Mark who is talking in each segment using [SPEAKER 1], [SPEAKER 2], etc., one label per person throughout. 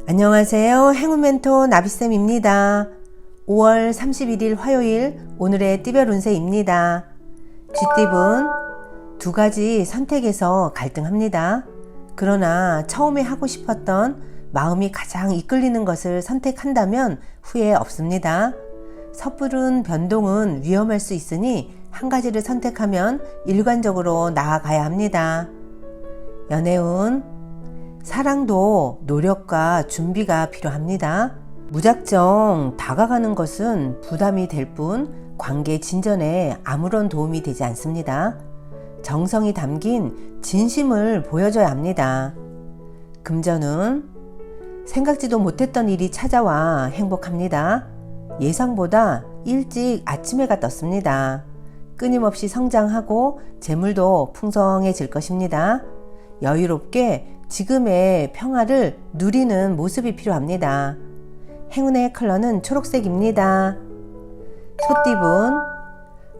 [SPEAKER 1] 안녕하세요. 행운 멘토 나비쌤입니다. 5월 31일 화요일 오늘의 띠별 운세입니다. 쥐띠분 두 가지 선택에서 갈등합니다. 그러나 처음에 하고 싶었던 마음이 가장 이끌리는 것을 선택한다면 후회 없습니다. 섣부른 변동은 위험할 수 있으니 한 가지를 선택하면 일관적으로 나아가야 합니다. 연애운 사랑도 노력과 준비가 필요합니다. 무작정 다가가는 것은 부담이 될 뿐 관계 진전에 아무런 도움이 되지 않습니다. 정성이 담긴 진심을 보여줘야 합니다. 금전은 생각지도 못했던 일이 찾아와 행복합니다. 예상보다 일찍 아침해가 떴습니다. 끊임없이 성장하고 재물도 풍성해질 것입니다. 여유롭게 지금의 평화를 누리는 모습이 필요합니다. 행운의 컬러는 초록색입니다. 소띠분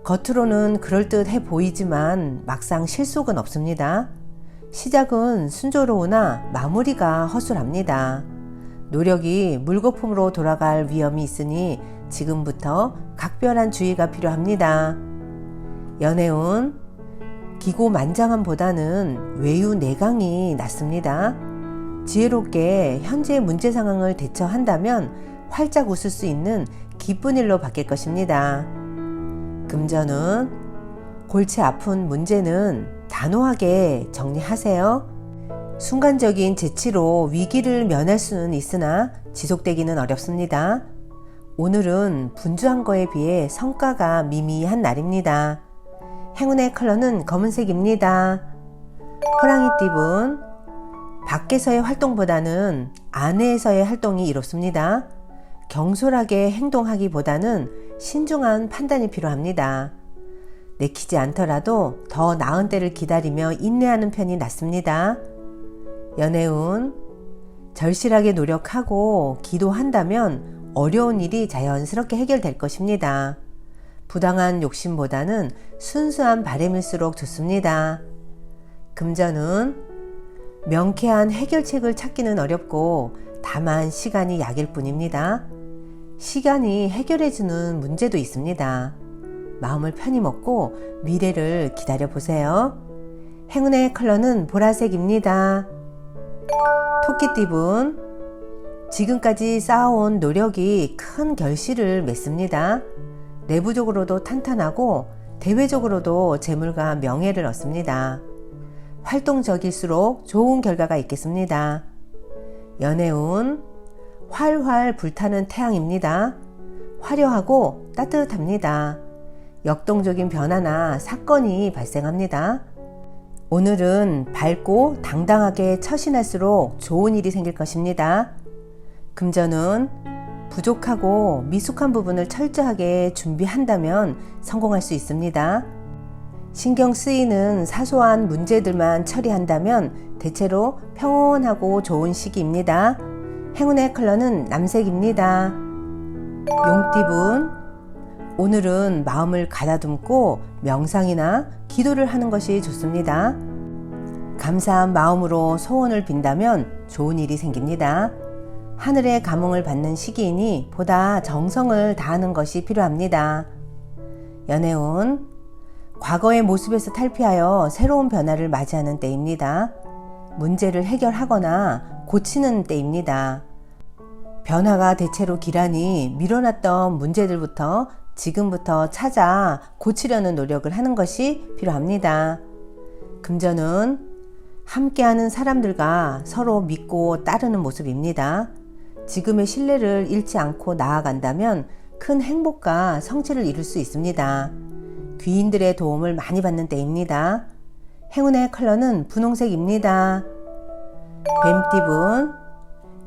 [SPEAKER 1] 겉으로는 그럴듯해 보이지만 막상 실속은 없습니다. 시작은 순조로우나 마무리가 허술합니다. 노력이 물거품으로 돌아갈 위험이 있으니 지금부터 각별한 주의가 필요합니다. 연애운 기고만장함보다는 외유내강이 낫습니다. 지혜롭게 현재의 문제 상황을 대처한다면 활짝 웃을 수 있는 기쁜 일로 바뀔 것입니다. 금전은 골치 아픈 문제는 단호하게 정리하세요. 순간적인 재치로 위기를 면할 수는 있으나 지속되기는 어렵습니다. 오늘은 분주한 거에 비해 성과가 미미한 날입니다. 행운의 컬러는 검은색입니다. 호랑이띠분 밖에서의 활동보다는 안에서의 활동이 이롭습니다. 경솔하게 행동하기보다는 신중한 판단이 필요합니다. 내키지 않더라도 더 나은 때를 기다리며 인내하는 편이 낫습니다. 연애운 절실하게 노력하고 기도한다면 어려운 일이 자연스럽게 해결될 것입니다. 부당한 욕심보다는 순수한 바람일수록 좋습니다. 금전은 명쾌한 해결책을 찾기는 어렵고 다만 시간이 약일 뿐입니다. 시간이 해결해주는 문제도 있습니다. 마음을 편히 먹고 미래를 기다려보세요. 행운의 컬러는 보라색입니다. 토끼띠분 지금까지 쌓아온 노력이 큰 결실을 맺습니다. 내부적으로도 탄탄하고 대외적으로도 재물과 명예를 얻습니다. 활동적일수록 좋은 결과가 있겠습니다. 연애운 활활 불타는 태양입니다. 화려하고 따뜻합니다. 역동적인 변화나 사건이 발생합니다. 오늘은 밝고 당당하게 처신할수록 좋은 일이 생길 것입니다. 금전은 부족하고 미숙한 부분을 철저하게 준비한다면 성공할 수 있습니다. 신경 쓰이는 사소한 문제들만 처리한다면 대체로 평온하고 좋은 시기입니다. 행운의 컬러는 남색입니다. 용띠분 오늘은 마음을 가다듬고 명상이나 기도를 하는 것이 좋습니다. 감사한 마음으로 소원을 빈다면 좋은 일이 생깁니다. 하늘의 감흥을 받는 시기이니 보다 정성을 다하는 것이 필요합니다. 연애운 과거의 모습에서 탈피하여 새로운 변화를 맞이하는 때입니다. 문제를 해결하거나 고치는 때입니다. 변화가 대체로 기란이 밀어놨던 문제들부터 지금부터 찾아 고치려는 노력을 하는 것이 필요합니다. 금전은 함께하는 사람들과 서로 믿고 따르는 모습입니다. 지금의 신뢰를 잃지 않고 나아간다면 큰 행복과 성취를 이룰 수 있습니다. 귀인들의 도움을 많이 받는 때입니다. 행운의 컬러는 분홍색입니다. 뱀띠분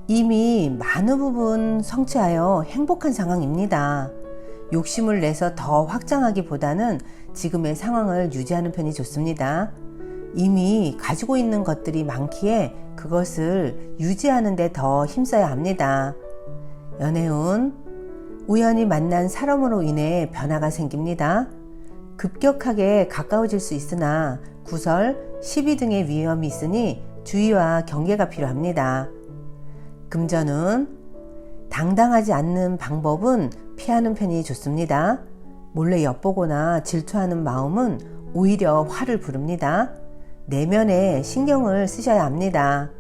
[SPEAKER 1] 이미 많은 부분 성취하여 행복한 상황입니다. 욕심을 내서 더 확장하기보다는 지금의 상황을 유지하는 편이 좋습니다. 이미 가지고 있는 것들이 많기에 그것을 유지하는 데 더 힘써야 합니다. 연애운 우연히 만난 사람으로 인해 변화가 생깁니다. 급격하게 가까워질 수 있으나 구설, 시비 등의 위험이 있으니 주의와 경계가 필요합니다. 금전은 당당하지 않는 방법은 피하는 편이 좋습니다. 몰래 엿보거나 질투하는 마음은 오히려 화를 부릅니다. 내면에 신경을 쓰셔야 합니다.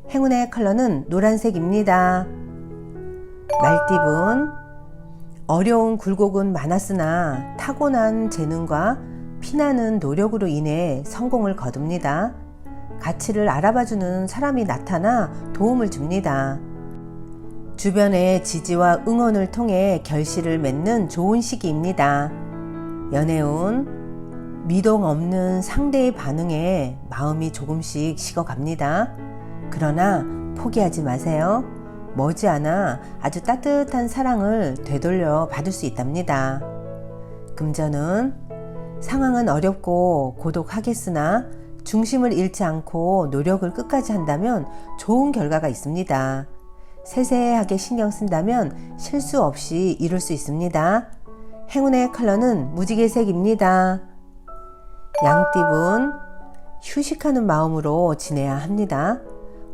[SPEAKER 1] 행운의 컬러는 노란색입니다. 말띠분, 어려운 굴곡은 많았으나 타고난 재능과 피나는 노력으로 인해 성공을 거둡니다. 가치를 알아봐주는 사람이 나타나 도움을 줍니다. 주변의 지지와 응원을 통해 결실을 맺는 좋은 시기입니다. 연애운, 미동 없는 상대의 반응에 마음이 조금씩 식어갑니다. 그러나 포기하지 마세요. 머지않아 아주 따뜻한 사랑을 되돌려 받을 수 있답니다. 금전은 상황은 어렵고 고독하겠으나 중심을 잃지 않고 노력을 끝까지 한다면 좋은 결과가 있습니다. 세세하게 신경 쓴다면 실수 없이 이룰 수 있습니다. 행운의 컬러는 무지개색입니다. 양띠분, 휴식하는 마음으로 지내야 합니다.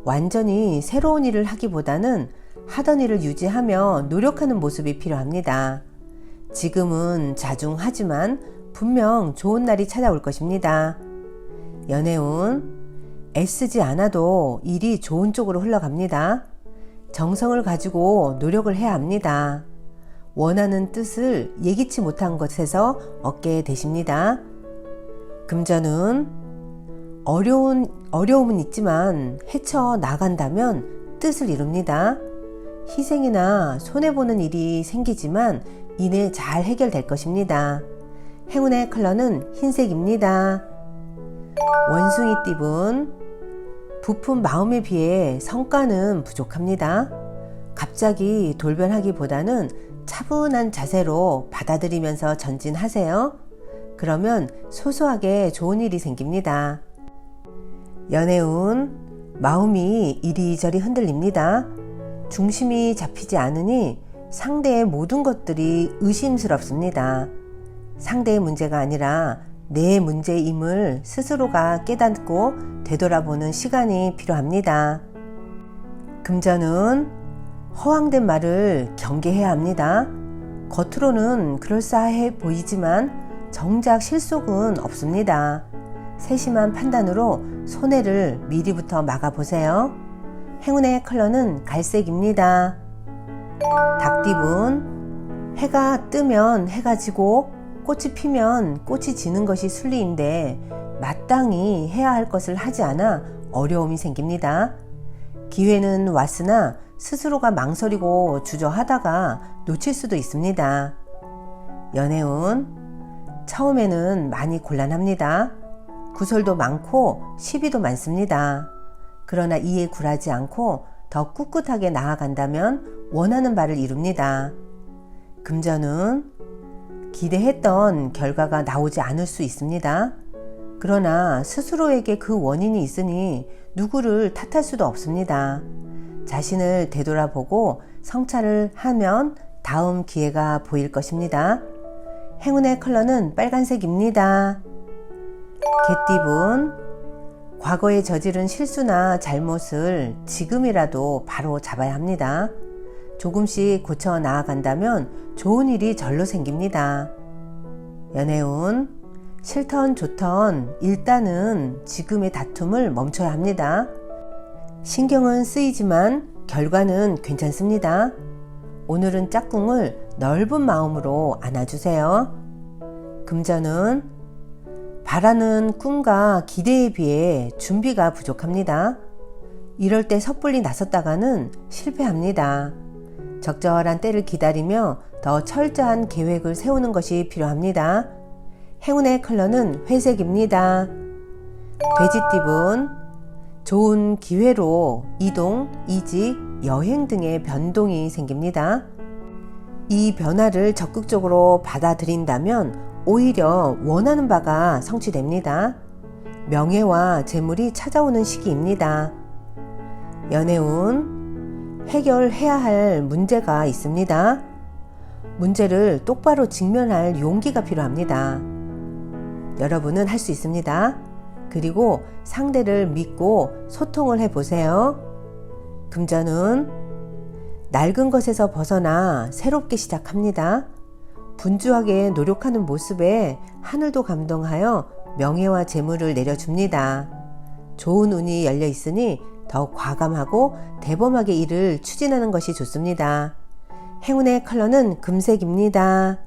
[SPEAKER 1] 완전히 새로운 일을 하기보다는 하던 일을 유지하며 노력하는 모습이 필요합니다. 지금은 자중하지만 분명 좋은 날이 찾아올 것입니다. 연애운, 애쓰지 않아도 일이 좋은 쪽으로 흘러갑니다. 정성을 가지고 노력을 해야 합니다. 원하는 뜻을 예기치 못한 것에서 얻게 되십니다. 금전은 어려움은 있지만 헤쳐 나간다면 뜻을 이룹니다. 희생이나 손해보는 일이 생기지만 이내 잘 해결될 것입니다. 행운의 컬러는 흰색입니다. 원숭이띠분, 부푼 마음에 비해 성과는 부족합니다. 갑자기 돌변하기보다는 차분한 자세로 받아들이면서 전진하세요. 그러면 소소하게 좋은 일이 생깁니다. 연애운, 마음이 이리저리 흔들립니다. 중심이 잡히지 않으니 상대의 모든 것들이 의심스럽습니다. 상대의 문제가 아니라 내 문제임을 스스로가 깨닫고 되돌아보는 시간이 필요합니다. 금전은 허황된 말을 경계해야 합니다. 겉으로는 그럴싸해 보이지만 정작 실속은 없습니다. 세심한 판단으로 손해를 미리부터 막아보세요. 행운의 컬러는 갈색입니다. 닭띠분, 해가 뜨면 해가 지고 꽃이 피면 꽃이 지는 것이 순리인데 마땅히 해야 할 것을 하지 않아 어려움이 생깁니다. 기회는 왔으나 스스로가 망설이고 주저하다가 놓칠 수도 있습니다. 연애운, 처음에는 많이 곤란합니다. 구설도 많고 시비도 많습니다. 그러나 이에 굴하지 않고 더 꿋꿋하게 나아간다면 원하는 바를 이룹니다. 금전은 기대했던 결과가 나오지 않을 수 있습니다. 그러나 스스로에게 그 원인이 있으니 누구를 탓할 수도 없습니다. 자신을 되돌아보고 성찰을 하면 다음 기회가 보일 것입니다. 행운의 컬러는 빨간색입니다. 개띠분, 과거에 저지른 실수나 잘못을 지금이라도 바로 잡아야 합니다. 조금씩 고쳐 나아간다면 좋은 일이 절로 생깁니다. 연애운, 싫던 좋던 일단은 지금의 다툼을 멈춰야 합니다. 신경은 쓰이지만 결과는 괜찮습니다. 오늘은 짝꿍을 넓은 마음으로 안아주세요. 금전은 바라는 꿈과 기대에 비해 준비가 부족합니다. 이럴 때 섣불리 나섰다가는 실패합니다. 적절한 때를 기다리며 더 철저한 계획을 세우는 것이 필요합니다. 행운의 컬러는 회색입니다. 돼지띠분, 좋은 기회로 이동, 이직, 여행 등의 변동이 생깁니다. 이 변화를 적극적으로 받아들인다면 오히려 원하는 바가 성취됩니다. 명예와 재물이 찾아오는 시기입니다. 연애운, 해결해야 할 문제가 있습니다. 문제를 똑바로 직면할 용기가 필요합니다. 여러분은 할 수 있습니다. 그리고 상대를 믿고 소통을 해보세요. 금전운 낡은 것에서 벗어나 새롭게 시작합니다. 분주하게 노력하는 모습에 하늘도 감동하여 명예와 재물을 내려줍니다. 좋은 운이 열려 있으니 더욱 과감하고 대범하게 일을 추진하는 것이 좋습니다. 행운의 컬러는 금색입니다.